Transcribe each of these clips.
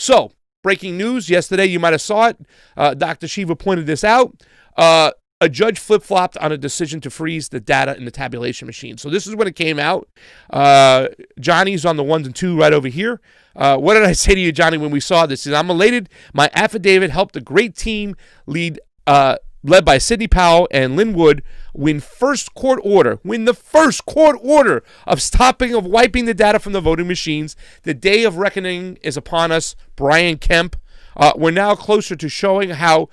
So, breaking news yesterday, you might have saw it. Dr. Shiva pointed this out. A judge flip-flopped on a decision to freeze the data in the tabulation machine. So this is when it came out. Johnny's on the 1 and 2 right over here. What did I say to you, Johnny, when we saw this? I'm elated. My affidavit helped a great team led by Sidney Powell and Lynn Wood win the first court order of stopping of wiping the data from the voting machines. The day of reckoning is upon us. Brian Kemp. We're now closer to showing how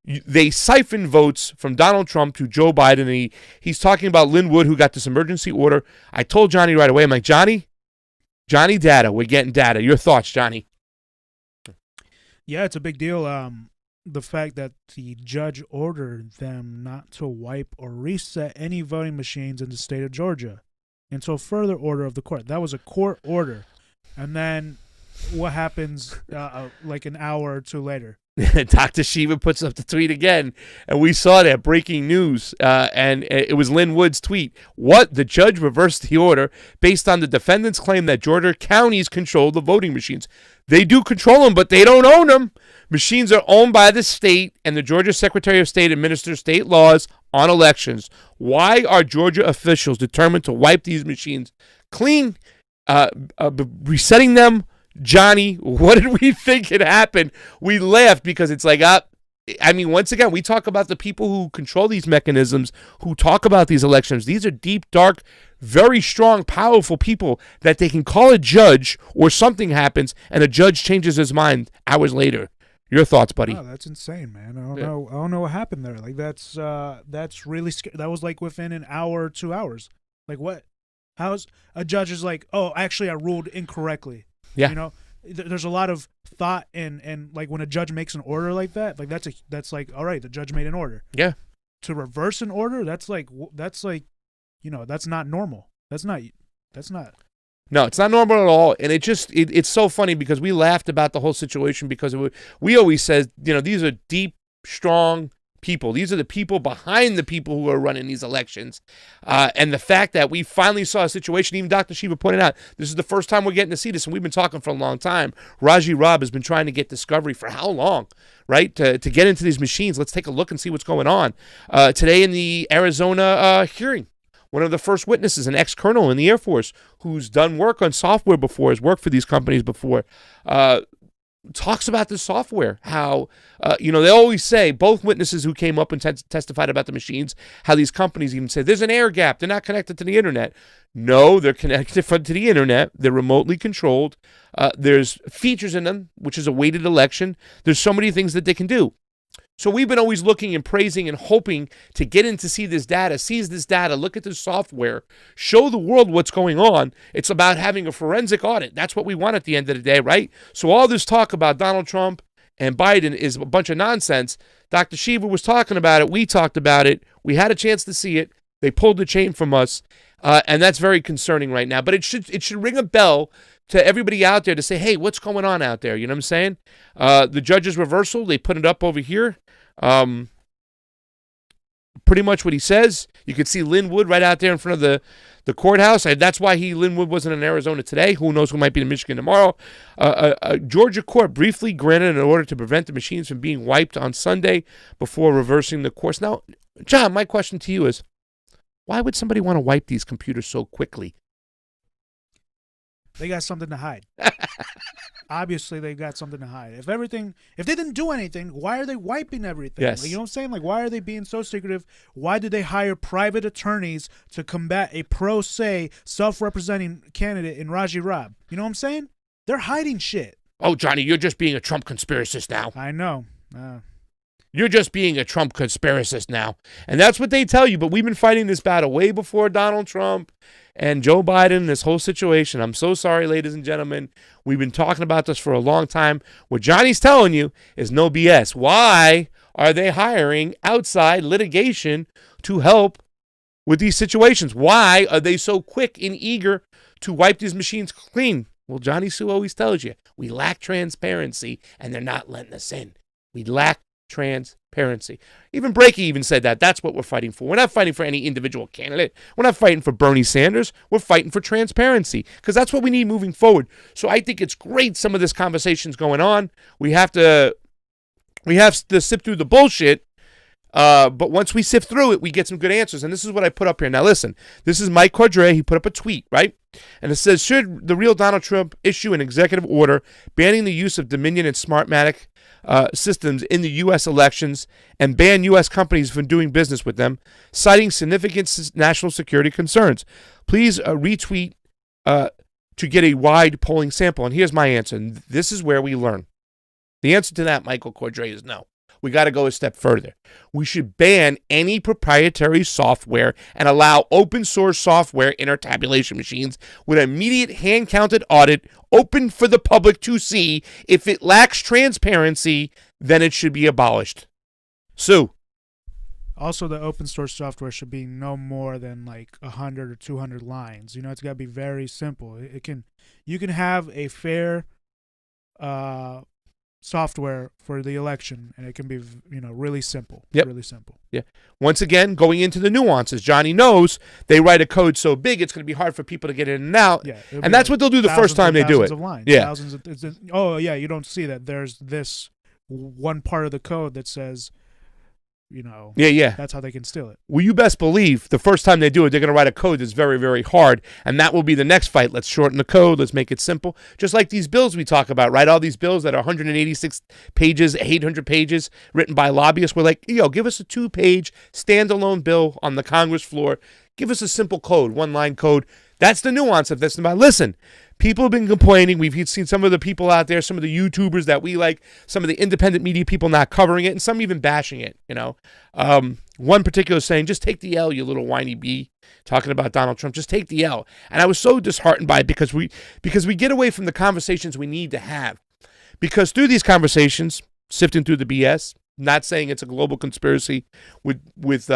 they siphoned votes from Donald Trump to Joe Biden. He's talking about Lynn Wood, who got this emergency order. I told Johnny right away, I'm like, Johnny, data. We're getting data. Your thoughts, Johnny? Yeah, it's a big deal. The fact that the judge ordered them not to wipe or reset any voting machines in the state of Georgia until further order of the court. That was a court order. And then what happens like an hour or two later? Dr. Shiva puts up the tweet again, and we saw that breaking news, and it was Lynn Wood's tweet. What? The judge reversed the order based on the defendant's claim that Georgia counties control the voting machines. They do control them, but they don't own them. Machines are owned by the state, and the Georgia Secretary of State administers state laws on elections. Why are Georgia officials determined to wipe these machines clean, resetting them? Johnny, what did we think had happened? We laughed because it's like, once again, we talk about the people who control these mechanisms, who talk about these elections. These are deep, dark, very strong, powerful people that they can call a judge or something happens and a judge changes his mind hours later. Your thoughts, buddy? Oh, that's insane, man. I don't know what happened there. Like that's really scary. That was like within an hour or 2 hours. Like what? How's a judge is like, oh, actually, I ruled incorrectly. Yeah. You know, there's a lot of thought and like when a judge makes an order like that, like that's like, all right, the judge made an order. Yeah. To reverse an order, that's like, that's not normal. That's not. No, it's not normal at all. And it's so funny because we laughed about the whole situation because we always said, these are deep, strong people. These are the people behind the people who are running these elections. And the fact that we finally saw a situation, even Dr. Shiva pointed out, this is the first time we're getting to see this, and we've been talking for a long time. Raji Robb has been trying to get discovery for how long, right? To get into these machines. Let's take a look and see what's going on. Today in the Arizona hearing, one of the first witnesses, an ex-colonel in the Air Force who's done work on software before, has worked for these companies before, talks about this software, how, they always say, both witnesses who came up and testified about the machines, how these companies even say, there's an air gap, they're not connected to the internet. No, they're connected to the internet. They're remotely controlled. There's features in them, which is a weighted election. There's so many things that they can do. So we've been always looking and praising and hoping to get in to see this data, seize this data, look at this software, show the world what's going on. It's about having a forensic audit. That's what we want at the end of the day, right? So all this talk about Donald Trump and Biden is a bunch of nonsense. Dr. Shiva was talking about it. We talked about it. We had a chance to see it. They pulled the chain from us, and that's very concerning right now. But it should ring a bell to everybody out there to say, hey, what's going on out there? You know what I'm saying? The judge's reversal, they put it up over here. Pretty much what he says. You could see Lynn Wood right out there in front of the courthouse. That's why Lynn Wood wasn't in Arizona today. Who knows who might be in Michigan tomorrow. A Georgia court briefly granted an order to prevent the machines from being wiped on Sunday before reversing the course. Now, John, my question to you is, why would somebody want to wipe these computers so quickly? They got something to hide. Obviously, they got something to hide. If they didn't do anything, why are they wiping everything? Yes. Like, you know what I'm saying? Like, why are they being so secretive? Why did they hire private attorneys to combat a pro se, self-representing candidate in Raji Robb? You know what I'm saying? They're hiding shit. Oh, Johnny, you're just being a Trump conspiracist now. I know. You're just being a Trump conspiracist now. And that's what they tell you. But we've been fighting this battle way before Donald Trump and Joe Biden, this whole situation. I'm so sorry, ladies and gentlemen. We've been talking about this for a long time. What Johnny's telling you is no BS. Why are they hiring outside litigation to help with these situations? Why are they so quick and eager to wipe these machines clean? Well, Johnny Sue always tells you, we lack transparency, and they're not letting us in. We lack transparency. Even Breaky even said that. That's what we're fighting for. We're not fighting for any individual candidate. We're not fighting for Bernie Sanders. We're fighting for transparency because that's what we need moving forward. So I think it's great some of this conversation's going on. We have to sift through the bullshit. But once we sift through it, we get some good answers. And this is what I put up here. Now, listen, this is Mike Cordray. He put up a tweet, right? And it says, should the real Donald Trump issue an executive order banning the use of Dominion and Smartmatic systems in the U.S. elections and ban U.S. companies from doing business with them, citing significant national security concerns? Please retweet to get a wide polling sample. And here's my answer. And this is where we learn. The answer to that, Michael Cordray, is no. We got to go a step further. We should ban any proprietary software and allow open source software in our tabulation machines with immediate hand-counted audit open for the public to see. If it lacks transparency, then it should be abolished. Sue. Also, the open source software should be no more than like 100 or 200 lines. You know, it's got to be very simple. You can have a fair software for the election, and it can be, really simple. Yep. Really simple. Yeah. Once again, going into the nuances, Johnny knows they write a code so big it's going to be hard for people to get in and out. Yeah, and that's what they'll do the first time they do it. Of lines, yeah. You don't see that there's this one part of the code that says, yeah. That's how they can steal it. Well, you best believe the first time they do it, they're going to write a code that's very, very hard, and that will be the next fight. Let's shorten the code. Let's make it simple. Just like these bills we talk about, right? All these bills that are 186 pages, 800 pages, written by lobbyists. We're like, give us a 2-page standalone bill on the Congress floor. Give us a simple code, one-line code. That's the nuance of this. Listen, people have been complaining. We've seen some of the people out there, some of the YouTubers that we like, some of the independent media people not covering it, and some even bashing it, One particular saying, just take the L, you little whiny bee, talking about Donald Trump. Just take the L. And I was so disheartened by it because we get away from the conversations we need to have. Because through these conversations, sifting through the BS, not saying it's a global conspiracy with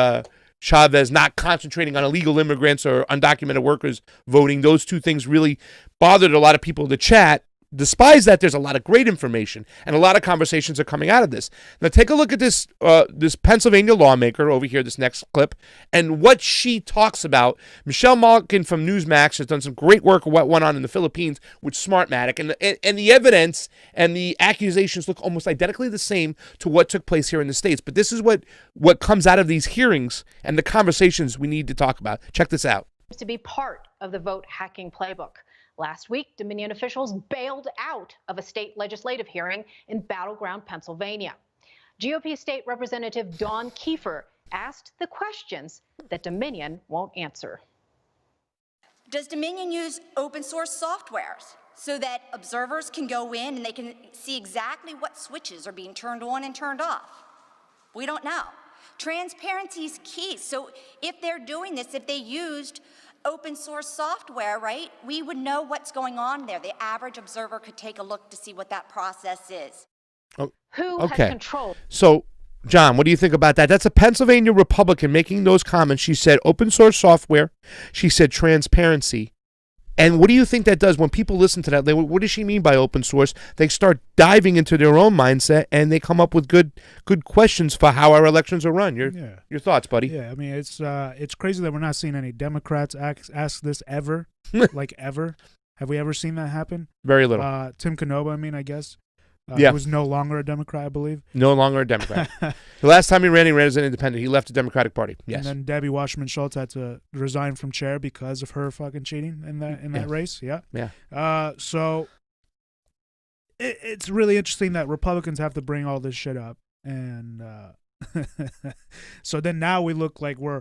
Chavez not concentrating on illegal immigrants or undocumented workers voting. Those two things really bothered a lot of people in the chat. Despite that, there's a lot of great information and a lot of conversations are coming out of this. Now, take a look at this Pennsylvania lawmaker over here, this next clip, and what she talks about. Michelle Malkin from Newsmax has done some great work of what went on in the Philippines with Smartmatic, and the evidence and the accusations look almost identically the same to what took place here in the States. But this is what comes out of these hearings and the conversations we need to talk about. Check this out. To be part of the vote hacking playbook. Last week, Dominion officials bailed out of a state legislative hearing in battleground Pennsylvania. GOP State Representative Dawn Kiefer asked the questions that Dominion won't answer. Does Dominion use open source softwares so that observers can go in and they can see exactly what switches are being turned on and turned off? We don't know. Transparency is key. So if they're doing this, if they used open source software, right, we would know what's going on there. The average observer could take a look to see what that process is. Oh, Who okay. has control? So, John, what do you think about that? That's a Pennsylvania Republican making those comments. She said open source software. She said transparency. And what do you think that does when people listen to that? What does she mean by open source? They start diving into their own mindset and they come up with good questions for how our elections are run. Your thoughts, buddy? Yeah, I mean, it's crazy that we're not seeing any Democrats ask this ever, like ever. Have we ever seen that happen? Very little. Tim Canova, I guess. Yeah. He was no longer a Democrat, I believe. No longer a Democrat. The last time he ran as an independent. He left the Democratic Party. Yes. And then Debbie Wasserman Schultz had to resign from chair because of her fucking cheating in that race. Yeah. Yeah. So it's really interesting that Republicans have to bring all this shit up, and so then now we look like we're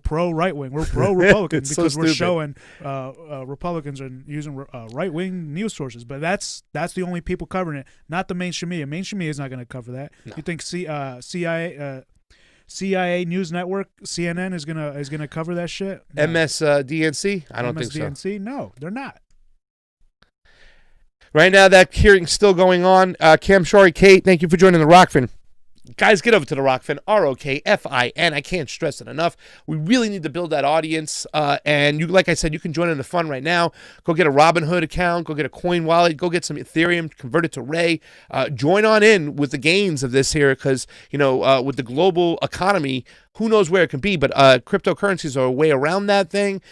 pro right wing, we're pro Republican because we're showing Republicans are using right wing news sources, but that's the only people covering it, not the mainstream media. Mainstream media is not going to cover that. No. You think CIA News Network, CNN is gonna cover that shit? No. MSDNC? I don't think so. MSDNC? No, they're not. Right now, that hearing's still going on. Cam Shori, Kate, thank you for joining the Rockfin. Guys, get over to the Rockfin, ROKFIN. I can't stress it enough. We really need to build that audience. And you, like I said, you can join in the fun right now. Go get a Robinhood account. Go get a coin wallet. Go get some Ethereum. Convert it to Ray. Join on in with the gains of this here because, with the global economy, who knows where it can be. But cryptocurrencies are a way around that thing.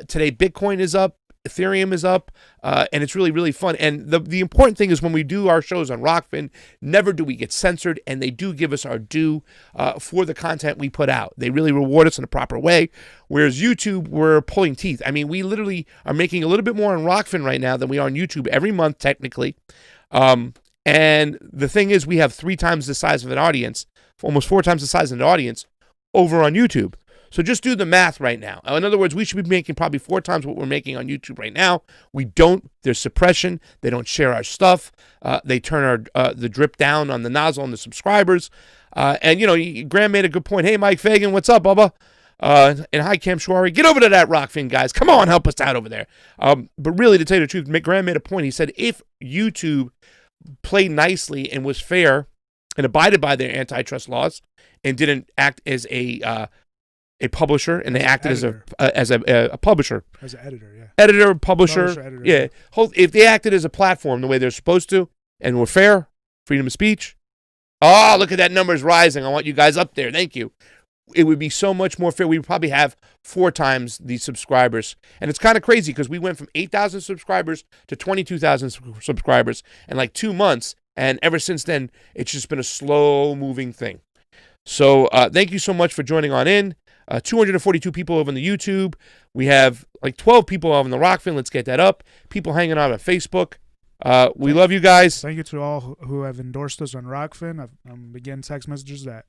Today, Bitcoin is up. Ethereum is up, and it's really, really fun. And the important thing is when we do our shows on Rockfin, never do we get censored, and they do give us our due for the content we put out. They really reward us in a proper way, whereas YouTube, we're pulling teeth. I mean, we literally are making a little bit more on Rockfin right now than we are on YouTube every month, technically. And the thing is, we have 3 times the size of an audience, almost 4 times the size of an audience over on YouTube. So just do the math right now. In other words, we should be making probably 4 times what we're making on YouTube right now. We don't. There's suppression. They don't share our stuff. They turn the drip down on the nozzle on the subscribers. And Graham made a good point. Hey, Mike Fagan, what's up, Bubba? And hi, Cam Shwari. Get over to that Rockfin, guys. Come on, help us out over there. But really, to tell you the truth, Graham made a point. He said if YouTube played nicely and was fair and abided by their antitrust laws and didn't act as a publisher, and they acted as a publisher, as an editor, publisher, editor. Yeah. If they acted as a platform the way they're supposed to, and were fair, freedom of speech. Oh, look at that numbers rising! I want you guys up there. Thank you. It would be so much more fair. We would probably have 4 times the subscribers, and it's kind of crazy because we went from 8,000 subscribers to 22,000 subscribers in like 2 months, and ever since then, it's just been a slow-moving thing. So, thank you so much for joining on in. 242 people over on the YouTube. We have like 12 people over on the Rockfin. Let's get that up. People hanging out on Facebook. We love you guys. Thank you to all who have endorsed us on Rockfin. I'm getting text messages that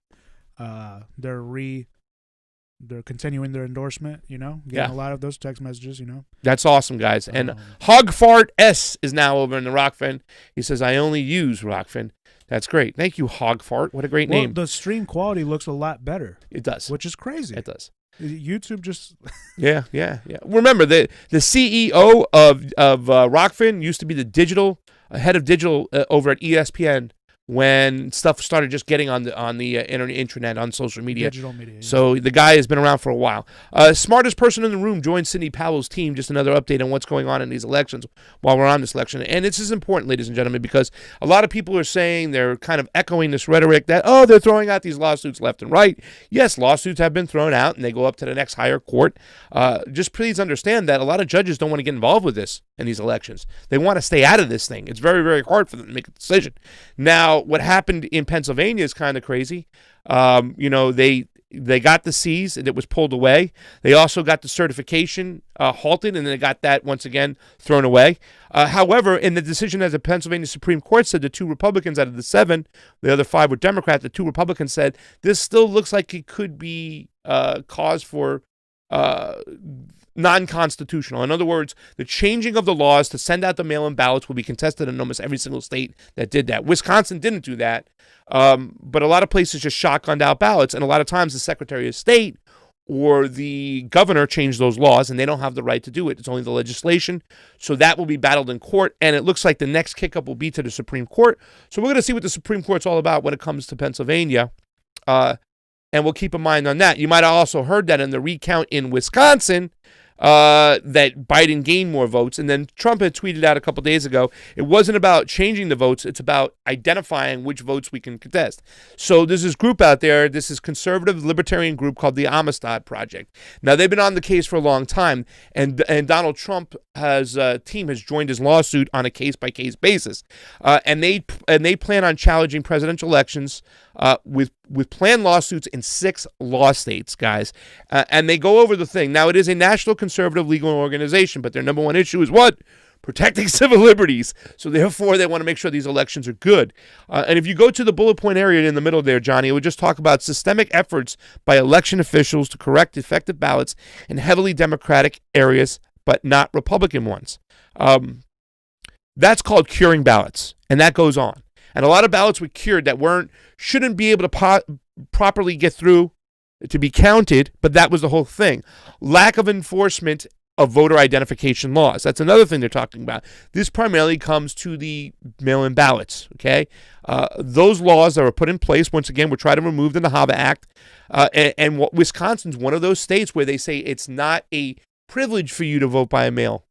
they're continuing their endorsement, getting a lot of those text messages, That's awesome, guys. And Hogfart S is now over in the Rockfin. He says, I only use Rockfin. That's great. Thank you, Hogfart. What a great name. The stream quality looks a lot better. It does. Which is crazy. It does. YouTube just... Yeah. Remember, the CEO of Rockfin used to be the head of digital over at ESPN when stuff started just getting on the internet, on social media. Digital media. So the guy has been around for a while. Smartest person in the room joined Sidney Powell's team. Just another update on what's going on in these elections while we're on this election. And this is important, ladies and gentlemen, because a lot of people are saying, they're kind of echoing this rhetoric that, they're throwing out these lawsuits left and right. Yes, lawsuits have been thrown out, and they go up to the next higher court. Just please understand that a lot of judges don't want to get involved with this in these elections. They want to stay out of this thing. It's very, very hard for them to make a decision. Now, what happened in Pennsylvania is kind of crazy. They got the C's and it was pulled away. They also got the certification halted, and they got that once again thrown away. However, in the decision as the Pennsylvania Supreme Court said, the 2 Republicans out of the 7, the other 5 were Democrat, the 2 Republicans said this still looks like it could be cause for non-constitutional. In other words, the changing of the laws to send out the mail-in ballots will be contested in almost every single state that did that. Wisconsin didn't do that, but a lot of places just shotgunned out ballots, and a lot of times the Secretary of State or the governor changed those laws, and they don't have the right to do it. It's only the legislation, so that will be battled in court, and it looks like the next kick-up will be to the Supreme Court. So we're going to see what the Supreme Court's all about when it comes to Pennsylvania, and we'll keep in mind on that. You might have also heard that in the recount in Wisconsin, that Biden gained more votes. And then Trump had tweeted out a couple days ago, it wasn't about changing the votes, it's about identifying which votes we can contest. So there's this group out there, this is conservative libertarian group called the Amistad Project. Now, they've been on the case for a long time, and Donald Trump team has joined his lawsuit on a case-by-case basis. And they plan on challenging presidential elections with planned lawsuits in 6 law states, guys. And they go over the thing. Now, it is a national conservative legal organization, but their number one issue is what? Protecting civil liberties. So therefore, they want to make sure these elections are good. And if you go to the bullet point area in the middle there, Johnny, it would just talk about systemic efforts by election officials to correct defective ballots in heavily Democratic areas, but not Republican ones. That's called curing ballots, and that goes on. And a lot of ballots were cured that shouldn't be able to properly get through to be counted, but that was the whole thing. Lack of enforcement of voter identification laws. That's another thing they're talking about. This primarily comes to the mail-in ballots, okay? Those laws that were put in place, once again, were tried to remove in the HAVA Act. And Wisconsin's one of those states where they say it's not a privilege for you to vote by mail.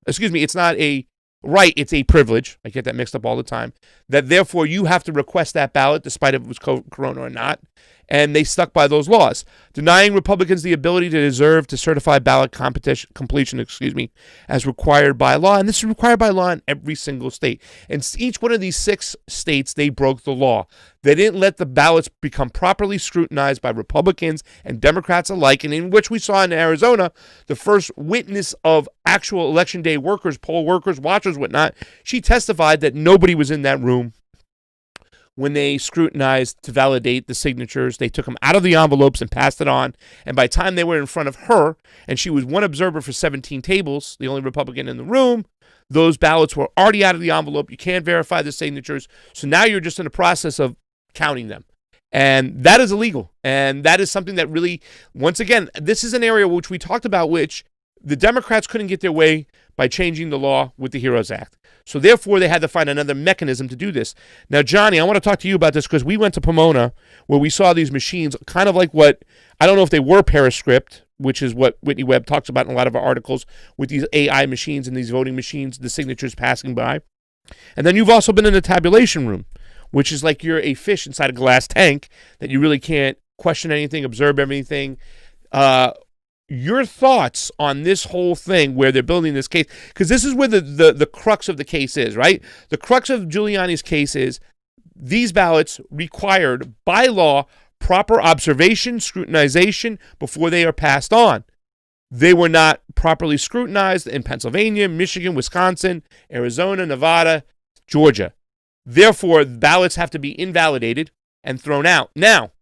Excuse me, it's not a right, it's a privilege. I get that mixed up all the time. That therefore you have to request that ballot despite if it was corona or not. And they stuck by those laws, denying Republicans the ability to deserve to certify ballot completion, as required by law. And this is required by law in every single state. And each one of these 6 states, they broke the law. They didn't let the ballots become properly scrutinized by Republicans and Democrats alike, and in which we saw in Arizona, the first witness of actual election day workers, poll workers, watchers, whatnot. She testified that nobody was in that room when they scrutinized to validate the signatures. They took them out of the envelopes and passed it on. And by the time they were in front of her, and she was one observer for 17 tables, the only Republican in the room, those ballots were already out of the envelope. You can't verify the signatures. So now you're just in the process of counting them. And that is illegal. And that is something that really, once again, this is an area which we talked about, which the Democrats couldn't get their way by changing the law with the HEROES Act. So therefore, they had to find another mechanism to do this. Now, Johnny, I want to talk to you about this because we went to Pomona where we saw these machines kind of like what, I don't know if they were Periscript, which is what Whitney Webb talks about in a lot of our articles, with these AI machines and these voting machines, the signatures passing by. And then you've also been in the tabulation room, which is like you're a fish inside a glass tank that you really can't question anything, observe everything. Your thoughts on this whole thing where they're building this case, because this is where the crux of the case is, right? The crux of Giuliani's case is these ballots required by law proper observation, scrutinization before they are passed on. They were not properly scrutinized in Pennsylvania, Michigan, Wisconsin, Arizona, Nevada, Georgia. Therefore, ballots have to be invalidated and thrown out. Now,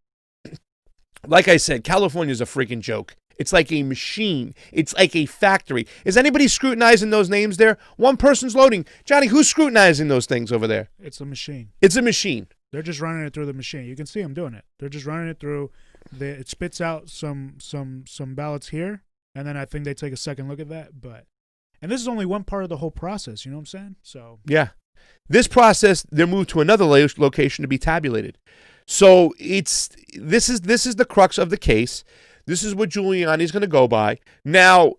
like I said, California is a freaking joke. It's like a machine. It's like a factory. Is anybody scrutinizing those names there? One person's loading. Johnny, who's scrutinizing those things over there? It's a machine. It's a machine. They're just running it through the machine. You can see them doing it. They're just running it through. It spits out some ballots here, and then I think they take a second look at that. And this is only one part of the whole process. You know what I'm saying? So yeah, this process, they're moved to another location to be tabulated. So this is the crux of the case. This is what Giuliani's going to go by. Now,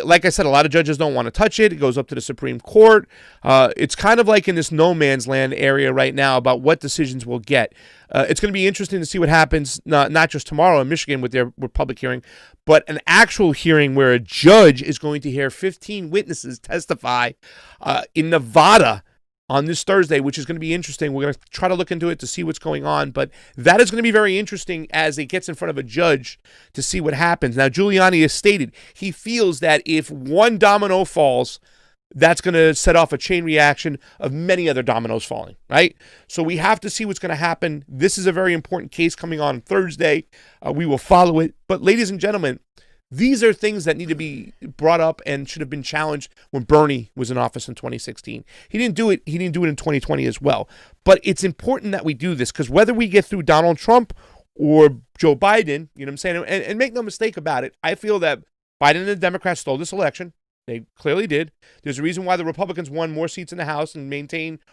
like I said, a lot of judges don't want to touch it. It goes up to the Supreme Court. It's kind of like in this no man's land area right now about what decisions we'll get. It's going to be interesting to see what happens, not just tomorrow in Michigan with their public hearing, but an actual hearing where a judge is going to hear 15 witnesses testify in Nevada on this Thursday, which is going to be interesting. We're going to try to look into it to see what's going on, but that is going to be very interesting as it gets in front of a judge to see what happens. Now, Giuliani has stated he feels that if one domino falls, that's going to set off a chain reaction of many other dominoes falling, right? So we have to see what's going to happen. This is a very important case coming on Thursday. We will follow it. But ladies and gentlemen, these are things that need to be brought up and should have been challenged when Bernie was in office in 2016. He didn't do it. He didn't do it in 2020 as well. But it's important that we do this because whether we get through Donald Trump or Joe Biden, you know what I'm saying? And make no mistake about it, I feel that Biden and the Democrats stole this election. They clearly did. There's a reason why the Republicans won more seats in the House and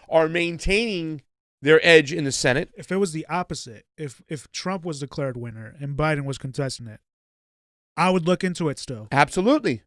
are maintaining their edge in the Senate. If it was the opposite, if Trump was declared winner and Biden was contesting it, I would look into it still. Absolutely.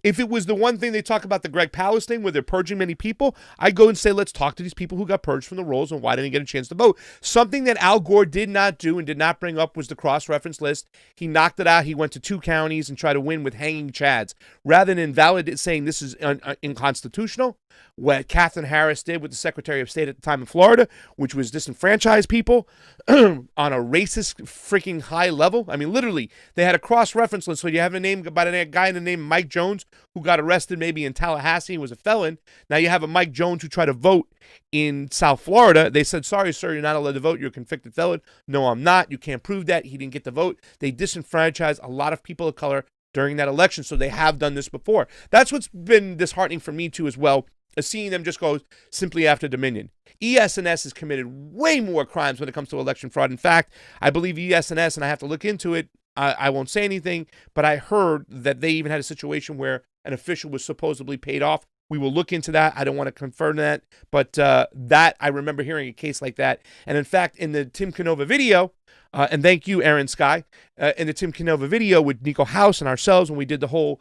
If it was the one thing they talk about, the Greg Palast thing, where they're purging many people, I'd go and say, let's talk to these people who got purged from the rolls and why didn't they get a chance to vote. Something that Al Gore did not do and did not bring up was the cross-reference list. He knocked it out. He went to 2 counties and tried to win with hanging chads. Rather than invalidate saying this is unconstitutional, what Katherine Harris did with the Secretary of State at the time in Florida, which was disenfranchise people on a racist freaking high level. I mean, literally, they had a cross-reference list. So you have a name by a guy in the name Mike Jones who got arrested maybe in Tallahassee and was a felon. Now you have a Mike Jones who tried to vote in South Florida. They said, sorry, sir, you're not allowed to vote. You're a convicted felon. No, I'm not. You can't prove that. He didn't get the vote. They disenfranchised a lot of people of color during that election. So they have done this before. That's what's been disheartening for me too as well, is seeing them just go simply after Dominion. ES&S has committed way more crimes when it comes to election fraud. In fact, I believe ES&S, and I have to look into it, I won't say anything, but I heard that they even had a situation where an official was supposedly paid off. We will look into that. I don't want to confirm that, but that I remember hearing a case like that. And in fact, in the Tim Canova video, and thank you, Aaron Sky, in the Tim Canova video with Niko House and ourselves when we did the whole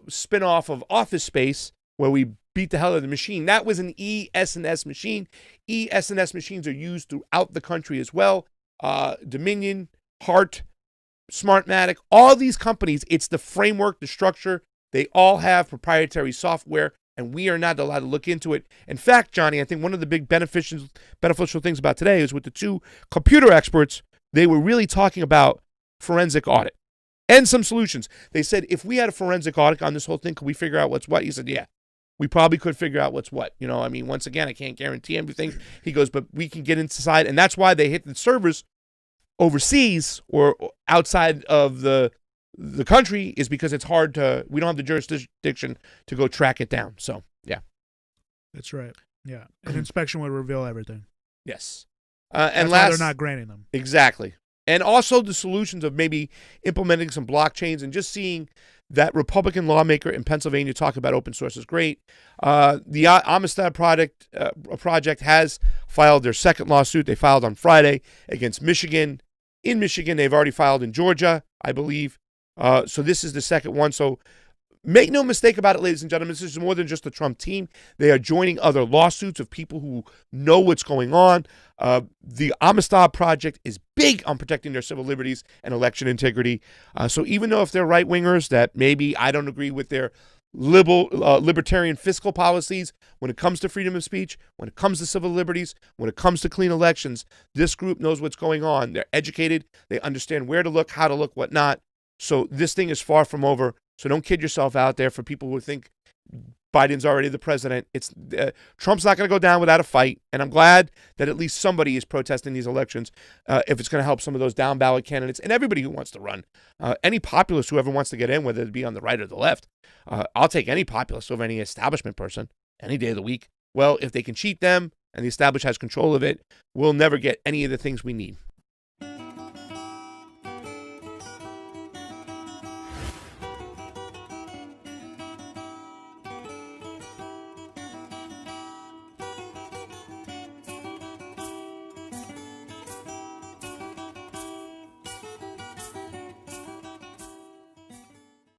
spin-off of Office Space where we beat the hell out of the machine, that was an ES&S machine. ES&S machines are used throughout the country as well. Dominion, Hart, Smartmatic, all these companies, it's the framework, the structure. They all have proprietary software, and we are not allowed to look into it. In fact, Johnny, I think one of the big beneficial things about today is with the two computer experts, they were really talking about forensic audit and some solutions. They said, if we had a forensic audit on this whole thing, could we figure out what's what? He said, yeah, we probably could figure out what's what. You know, I mean, once again, I can't guarantee everything. He goes, but we can get inside, and that's why they hit the servers overseas or outside of the country, is because it's hard to, we don't have the jurisdiction to go track it down. So, yeah. That's right. Yeah. An inspection would reveal everything. Yes. And last, they're not granting them. Exactly. And also the solutions of maybe implementing some blockchains and just seeing that Republican lawmaker in Pennsylvania talk about open source is great. The Amistad project has filed their second lawsuit. They filed on Friday against Michigan. In Michigan, they've already filed in Georgia, I believe. So this is the second one. So make no mistake about it, ladies and gentlemen. This is more than just the Trump team. They are joining other lawsuits of people who know what's going on. The Amistad Project is big on protecting their civil liberties and election integrity. So even though if they're right-wingers that maybe I don't agree with their libertarian fiscal policies, when it comes to freedom of speech, when it comes to civil liberties, when it comes to clean elections, this group knows what's going on. They're educated. They understand where to look, how to look, what not. So this thing is far from over. So don't kid yourself out there for people who think Biden's already the president. It's Trump's not going to go down without a fight. And I'm glad that at least somebody is protesting these elections if it's going to help some of those down ballot candidates and everybody who wants to run. Any populist, whoever wants to get in, whether it be on the right or the left, I'll take any populist over any establishment person any day of the week. Well, if they can cheat them and the establishment has control of it, we'll never get any of the things we need.